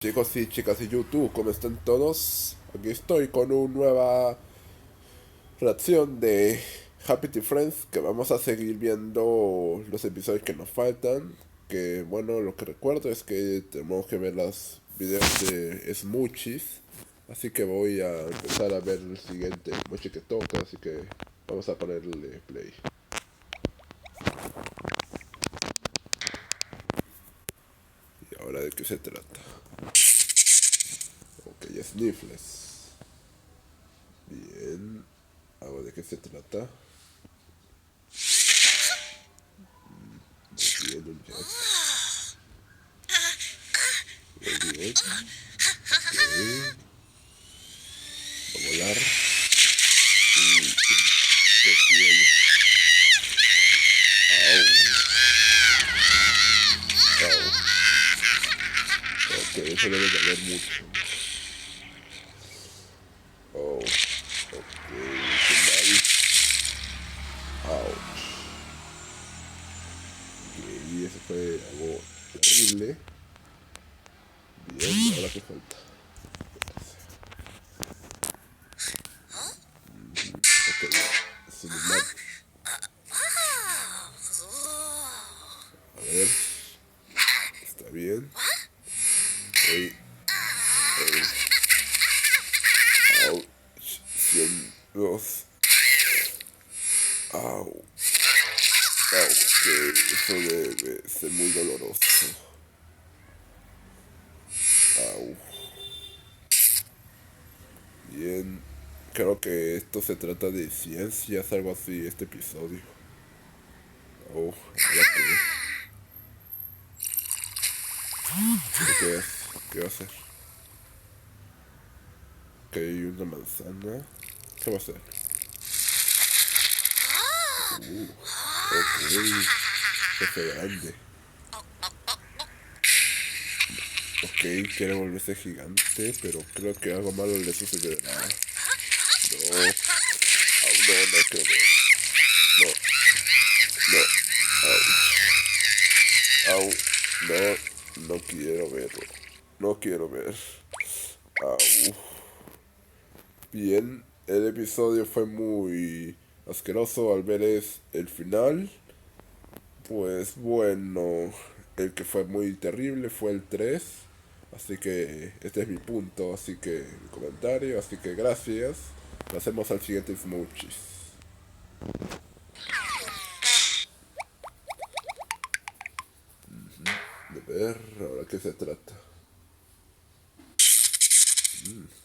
Chicos y chicas de YouTube, ¿cómo están todos? Aquí estoy con una nueva reacción de Happy Tree Friends, que vamos a seguir viendo los episodios que nos faltan. Que bueno, lo que recuerdo es que tenemos que ver los videos de Smoochies. Así que voy a empezar a ver el siguiente Mochi que toca, así que vamos a ponerle play. ¿Y ahora de qué se trata? Ok, Sniffles. Bien. ¿Ahora de qué se trata? Muy bien, un jet. Muy bien. Ok. A volar. De cielo. Au. Au. Ok, eso debe de haber mucho. Oh. Ok, qué mal. Ouch. Ok, y eso fue algo terrible. Bien, ahora qué falta. Ok, celular. A ver, está bien. Ey, ouch. 100, 2. Au. Au, ok, eso debe ser muy doloroso. Au. Bien. Creo que esto se trata de ciencias, algo así, este episodio. Oh, ¿ahora qué? ¿Qué es? ¿Qué va a hacer? Ok, una manzana. ¿Qué va a hacer? Ok, jefe grande. Ok, quiere volverse gigante, pero creo que algo malo le sucederá. No, au, no, no quiero ver. No, no, au, no, no quiero verlo. No quiero ver. Au. Bien, el episodio fue muy asqueroso al ver el final. Pues bueno, el que fue muy terrible fue el 3. Así que este es mi punto, así que mi comentario, así que gracias. Pasemos al siguiente Smoochies. De ver, ahora qué se trata.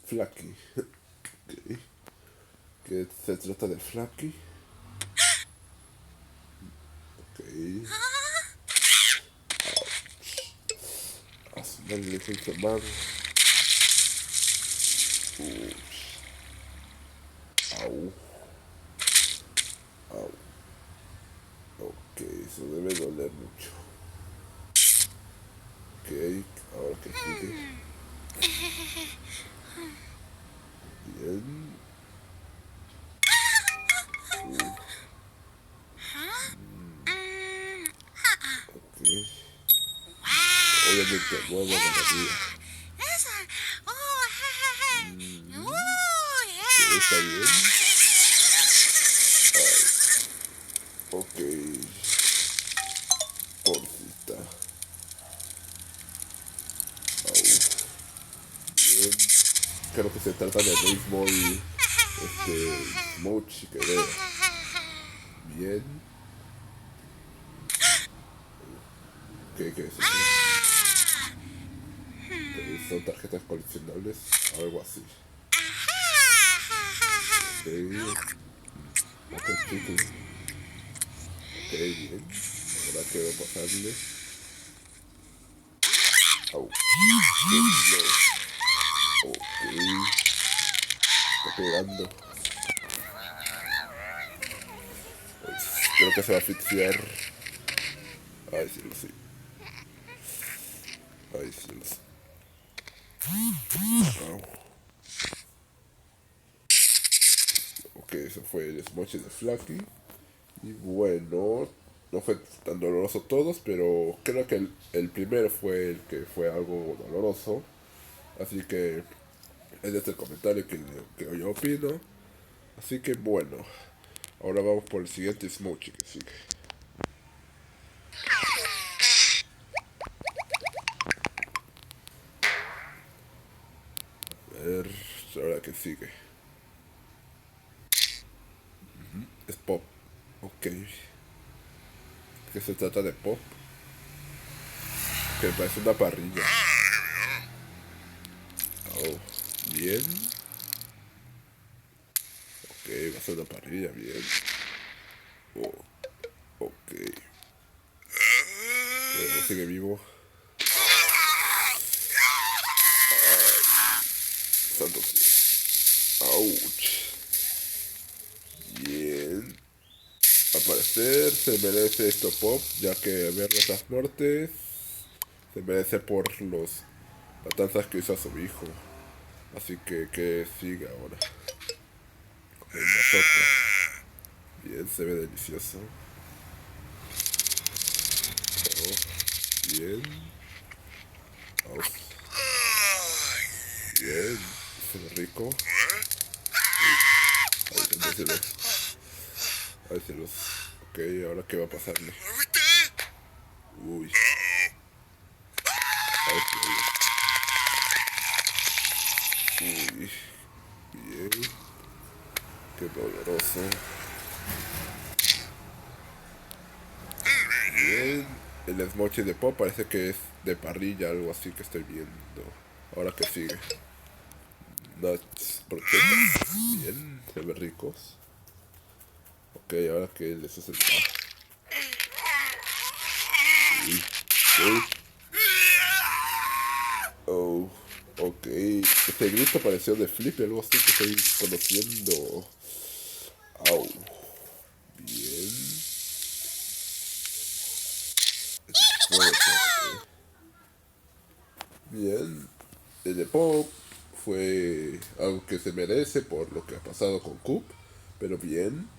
Flaky. Ok. ¿Qué se trata de Flaky? Ok. A su madre le fue inflamado. Au. Au. Ok, eso debe doler mucho. Ok, ahora que sigue. Bien. Ok. Obviamente nuevo ganaría. Ok, está bien. Ok. Porcita. Au. Bien. Creo que se trata de béisbol. Smooch que vea. Bien. ¿Qué es eso? Ok, son tarjetas coleccionables. Algo así. Ok. Ok, chicle. Ok, bien. Ahora quiero pasarle. Au. No. Ok. Está pegando. Creo que se va a asfixiar. Ay, sí lo sé. Ay, sí lo sé. Au. Ok, eso fue el smoche de Flaky. Y bueno, no fue tan doloroso todos, pero creo que el primero fue el que fue algo doloroso. Así que ese es el comentario que yo opino. Así que bueno, ahora vamos por el siguiente Smoochie que sigue. A ver, ahora que sigue. Es Pop. Ok. ¿Qué se trata de Pop? Que parece una parrilla. Oh, bien. Ok, va a ser una parrilla, bien. Oh, ok. Sigue vivo. Santo cielo. Ouch. Bien. Al parecer se merece esto Pop, ya que ver esas muertes se merece por los matanzas que hizo a su hijo. Así que sigue ahora. Con el mazorca. Bien, se ve delicioso. Oh, bien. Oh, bien. Se ve rico. Ay, cielos. Ay, cielos. Ok, ahora qué va a pasarle. Uy. Ay, cielos. Uy. Bien. Qué doloroso. Bien. El smoche de pop parece que es de parrilla, algo así que estoy viendo. Ahora que sigue. Nuts, croquetas. Bien, se ven ricos. Ok, ahora que les hace el uy, uy. Oh, ok. Este grito pareció de Flip, algo así que estoy conociendo. Au. Bien. Fuerte. Bien. El de Pop fue algo que se merece por lo que ha pasado con Coop. Pero bien.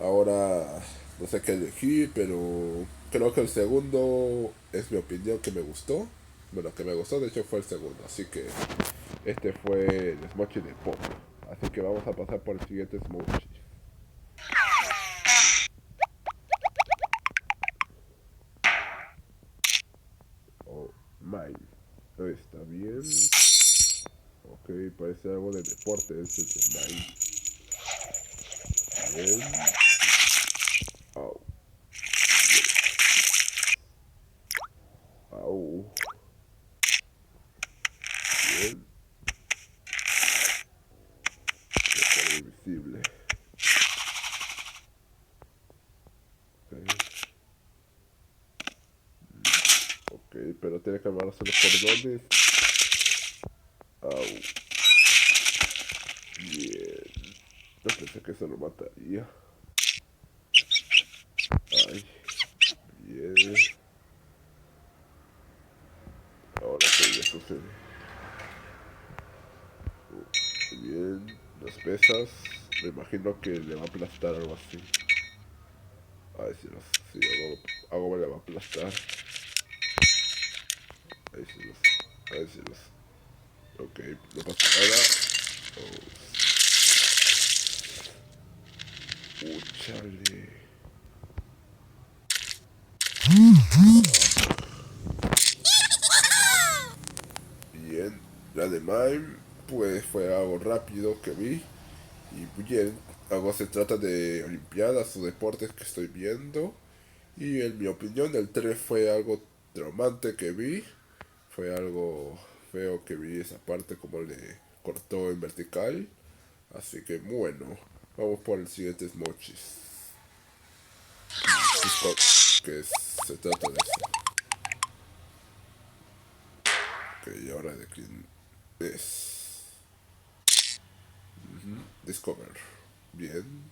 Ahora no sé qué elegir, pero creo que el segundo es mi opinión que me gustó. Bueno, que me gustó, de hecho fue el segundo. Así que este fue el Smoochie de Pop. Así que vamos a pasar por el siguiente Smoochie. Oh, Mine. Está bien. Ok, parece algo de deporte. Es el de Mine. Bien. Au. Au. Bien. Recuerdo invisible. Ok. Ok, pero tiene que amarrarse los cordones. Au. Bien. No pensé que eso lo mataría. Ay. Bien. Ahora qué le sucede. Bien. Las pesas. Me imagino que le va a aplastar algo así. Ay, sí, sí algo me le va a aplastar. Ay, sí, ay, sí, ok, no pasa nada. Oh, chale. Bien, la de Mime, pues fue algo rápido que vi. Y bien, algo se trata de olimpiadas o deportes que estoy viendo. Y en mi opinión, el 3 fue algo traumante que vi. Fue algo feo que vi esa parte como le cortó en vertical. Así que bueno, vamos por el siguiente Smochis. Se trata de eso. Ok, ahora de quién es. Discover. Bien.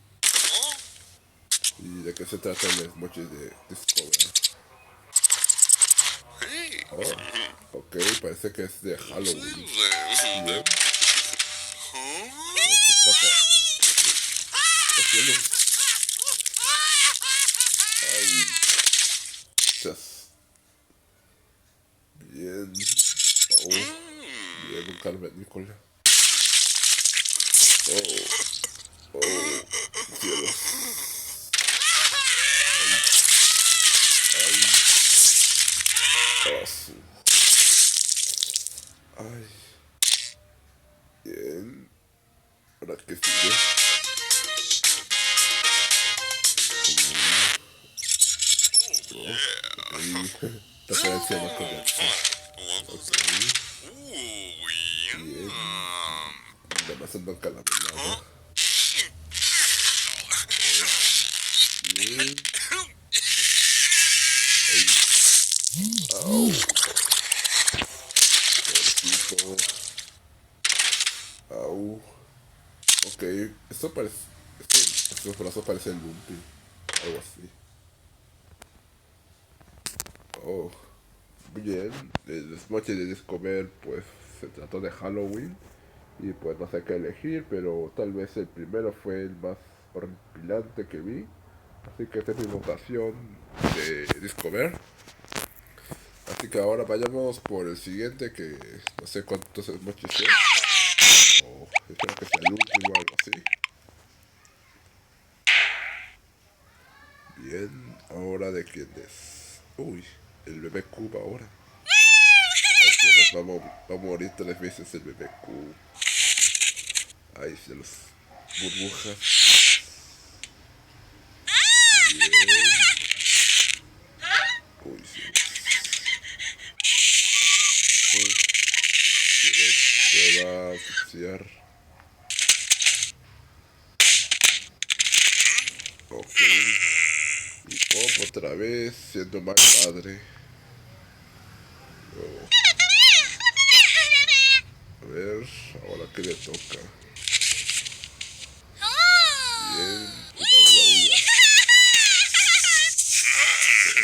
¿Y de qué se trata el Smochis de Discover? Oh, ok, parece que es de Halloween. Bien. ¿Qué pasa? Cielo. Ay, chas. Bien. Oh, en un cavernícola. Oh, cielos. Ay, ay. Bien. ¿Ahora qué sigue? Ahí. Referencia a Michael Jackson. Ok. Bien. Además ando encalaminado. Bien. Ahí. Au. Pobrecito. Au. Ok. Esto parece... Estos brazos parecen Lumpy. Algo así. Oh. Bien. El Smoky de Discover pues se trató de Halloween. Y pues no sé qué elegir, pero tal vez el primero fue el más horripilante que vi. Así que esta es mi votación de Discover. Así que ahora vayamos por el siguiente, que no sé cuántos mochis es. O espero que sea el último o algo así. Bien, ahora de quién es. Uy, el bebé Cuba ahora. Ay, se nos va a morir 3 veces el bebé Cuba. Ay, se los burbujas. Bien. Uy, uy, se va a asfixiar. Ok. Y pop otra vez, siendo mal padre. Oh, a ver, ahora que le toca. Bien, una huya. Ok,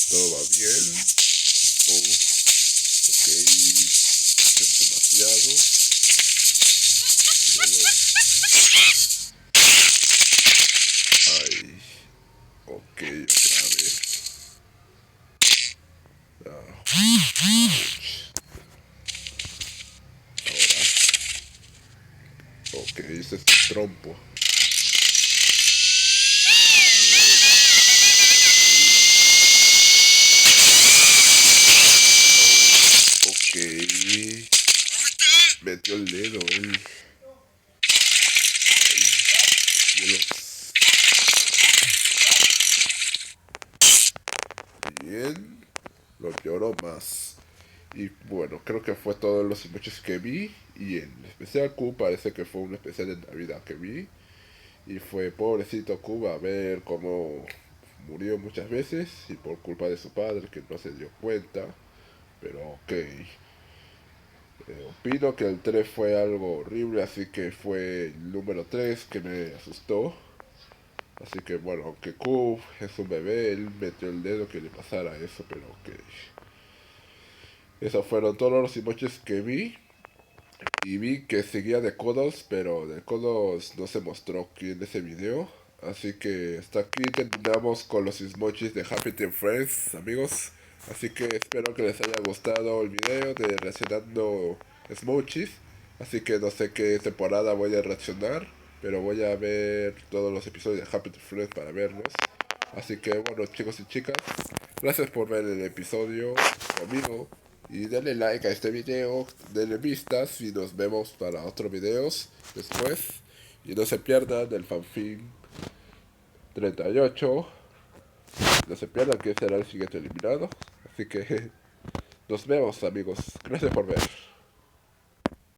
todo va bien. Oh, ok, es demasiado. Luego, ay, ok, otra vez. Ah, ahora, ok, ese es el trompo. Ok, metió el dedo él. Hielo. Bien, lo lloró más. Y bueno, creo que fue todos los emojis que vi. Y en especial Q parece que fue un especial de Navidad que vi. Y fue pobrecito Q a ver cómo murió muchas veces. Y por culpa de su padre que no se dio cuenta. Pero ok. Opino que el 3 fue algo horrible. Así que fue el número 3 que me asustó. Así que bueno, aunque Q es un bebé, él metió el dedo que le pasara eso. Pero ok. Esos fueron todos los emojis que vi. Y vi que seguía de Codos, pero de Codos no se mostró aquí en ese video. Así que hasta aquí terminamos con los emojis de Happy Team Friends, amigos. Así que espero que les haya gustado el video de reaccionando emojis. Así que no sé qué temporada voy a reaccionar, pero voy a ver todos los episodios de Happy Team Friends para verlos. Así que bueno, chicos y chicas, gracias por ver el episodio conmigo. Y denle like a este video, denle vistas y nos vemos para otros videos después. Y no se pierdan el fanfin 38. No se pierdan que será el siguiente eliminado. Así que nos vemos, amigos. Gracias por ver.